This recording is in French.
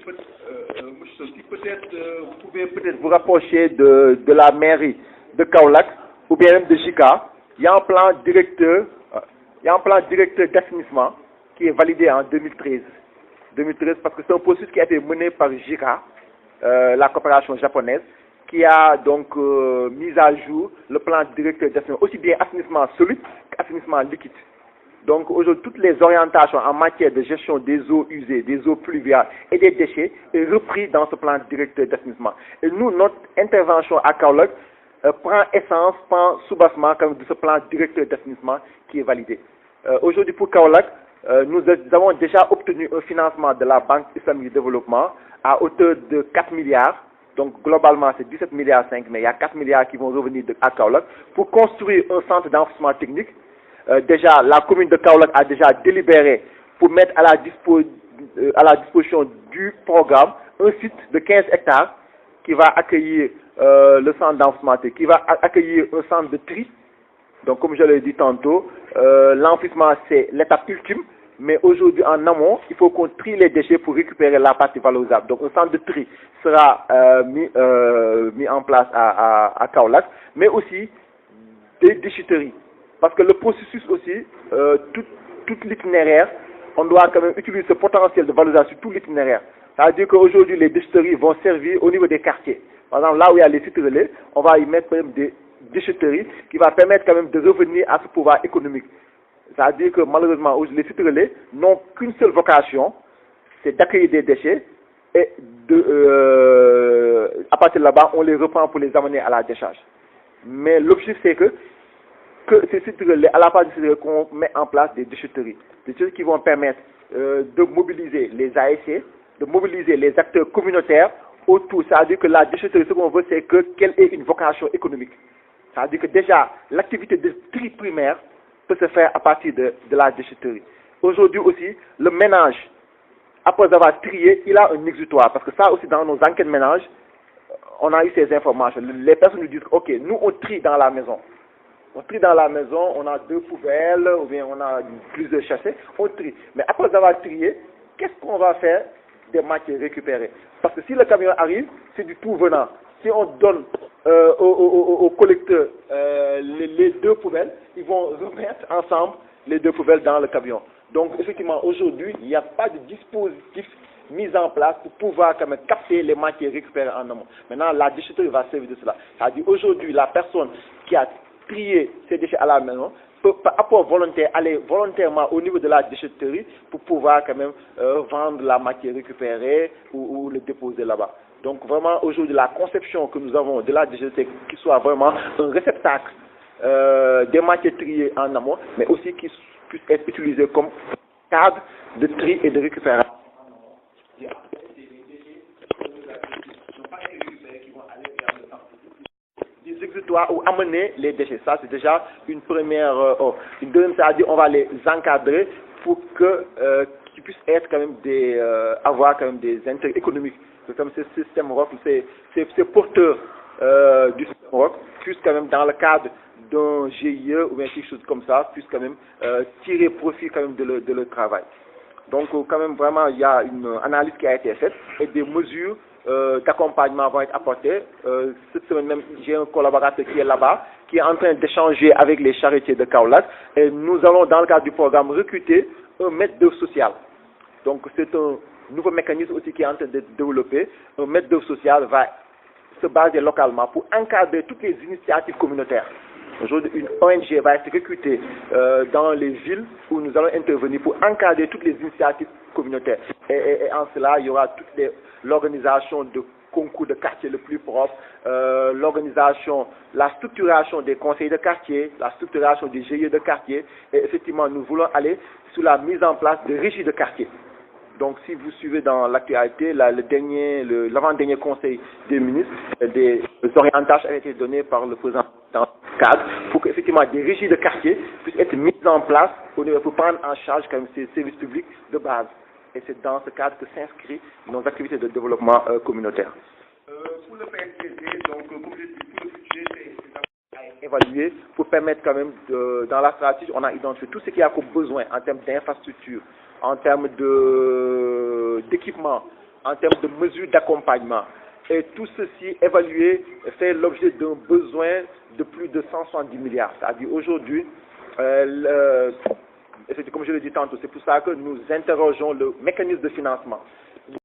Monsieur Sow, si peut-être vous pouvez peut-être vous rapprocher de la mairie de Kaolack ou bien même de JICA, il y a un plan directeur, d'assainissement qui est validé en 2013. 2013 parce que c'est un processus qui a été mené par JICA, la coopération japonaise, qui a donc mis à jour le plan directeur d'assainissement, aussi bien assainissement solide qu'assainissement liquide. Donc aujourd'hui, toutes les orientations en matière de gestion des eaux usées, des eaux pluviales et des déchets est repris dans ce plan directeur d'assainissement. Et nous, notre intervention à Kaolack prend essence, prend soubassement comme de ce plan directeur d'assainissement qui est validé. Aujourd'hui, pour Kaolack, nous avons déjà obtenu un financement de la Banque islamique de développement à hauteur de 4 milliards. Donc globalement, c'est 17 milliards 5, mais il y a 4 milliards qui vont revenir à Kaolack pour construire un centre d'enfouissement technique. Déjà, la commune de Kaolack a déjà délibéré pour mettre à la disposition du programme un site de 15 hectares qui va accueillir le centre d'enfouissement technique, qui va accueillir un centre de tri. Donc, comme je l'ai dit tantôt, l'enfouissement, c'est l'étape ultime. Mais aujourd'hui, en amont, il faut qu'on trie les déchets pour récupérer la partie valorisable. Donc, un centre de tri sera mis en place à Kaolack, mais aussi des déchetteries. Parce que le processus aussi, tout l'itinéraire, on doit quand même utiliser ce potentiel de valorisation sur tout l'itinéraire. C'est-à-dire qu'aujourd'hui, les déchetteries vont servir au niveau des quartiers. Par exemple, là où il y a les sites relais, on va y mettre quand même des déchetteries qui va permettre quand même de revenir à ce pouvoir économique. C'est-à-dire que malheureusement, les sites relais n'ont qu'une seule vocation, c'est d'accueillir des déchets et à partir de là-bas, on les reprend pour les amener à la décharge. Mais l'objectif, c'est que ces sites relais, à la part de ces relais, qu'on met en place des déchetteries. Des déchetteries qui vont permettre de mobiliser les ASC, de mobiliser les acteurs communautaires autour. C'est-à-dire que la déchetterie, ce qu'on veut, c'est qu'elle ait une vocation économique. C'est-à-dire que déjà, l'activité de tri primaire peut se faire à partir de la déchetterie. Aujourd'hui aussi, le ménage, après avoir trié, il a un exutoire. Parce que ça aussi, dans nos enquêtes ménage, on a eu ces informations. Les personnes nous disent, ok, nous on trie dans la maison. On trie dans la maison, on a 2 poubelles, ou bien on a plusieurs chassis, on trie. Mais après avoir trié, qu'est-ce qu'on va faire des matières récupérées? Parce que si le camion arrive, c'est du tout venant. Si on donne au collecteur les 2 poubelles, ils vont remettre ensemble les 2 poubelles dans le camion. Donc effectivement, aujourd'hui, il n'y a pas de dispositif mis en place pour pouvoir quand même capter les matières récupérées en amont. Maintenant, la déchetterie va servir de cela. C'est-à-dire aujourd'hui, la personne qui a trier ces déchets à la maison peut par apport volontaire aller volontairement au niveau de la déchetterie pour pouvoir quand même vendre la matière récupérée ou le déposer là-bas. Donc vraiment aujourd'hui la conception que nous avons de la déchetterie qui soit vraiment un réceptacle des matières triées en amont, mais aussi qui puisse être utilisé comme cadre de tri et de récupération. Des exutoires ou amener les déchets. Ça, c'est déjà une première une deuxième, c'est-à-dire on va les encadrer pour que qu'ils puissent être quand même avoir quand même des intérêts économiques. Comme ce système ROC, c'est porteur du système ROC, puisse quand même dans le cadre d'un GIE ou bien quelque chose comme ça, puisse quand même tirer profit quand même de leur travail. Donc quand même vraiment il y a une analyse qui a été faite et des mesures d'accompagnement vont être apportées. Cette semaine même, j'ai un collaborateur qui est là-bas, qui est en train d'échanger avec les charretiers de Kaolack et nous allons dans le cadre du programme recruter un maître d'œuvre social. Donc c'est un nouveau mécanisme aussi qui est en train de développer. Un maître d'œuvre social va se baser localement pour encadrer toutes les initiatives communautaires. Aujourd'hui, une ONG va être recrutée dans les villes où nous allons intervenir pour encadrer toutes les initiatives communautaires. Et en cela, il y aura l'organisation de concours de quartier le plus propre, l'organisation, la structuration des conseils de quartier, la structuration des GIE de quartier. Et effectivement, nous voulons aller sur la mise en place de régies de quartier. Donc, si vous suivez dans l'actualité, l'avant-dernier conseil des ministres, des orientations ont été données par le président dans ce cadre pour qu'effectivement des régies de quartier puissent être mises en place pour prendre en charge quand même ces services publics de base. Et c'est dans ce cadre que s'inscrivent nos activités de développement communautaire. Pour le PSPC, donc, comme je dis, pour le budget, c'est évalué pour permettre quand même, dans la stratégie, on a identifié tout ce qu'il y a comme besoin en termes d'infrastructure, en termes d'équipement, en termes de mesures d'accompagnement. Et tout ceci évalué fait l'objet d'un besoin de plus de 170 milliards. C'est-à-dire aujourd'hui, comme je l'ai dit tantôt, c'est pour ça que nous interrogeons le mécanisme de financement.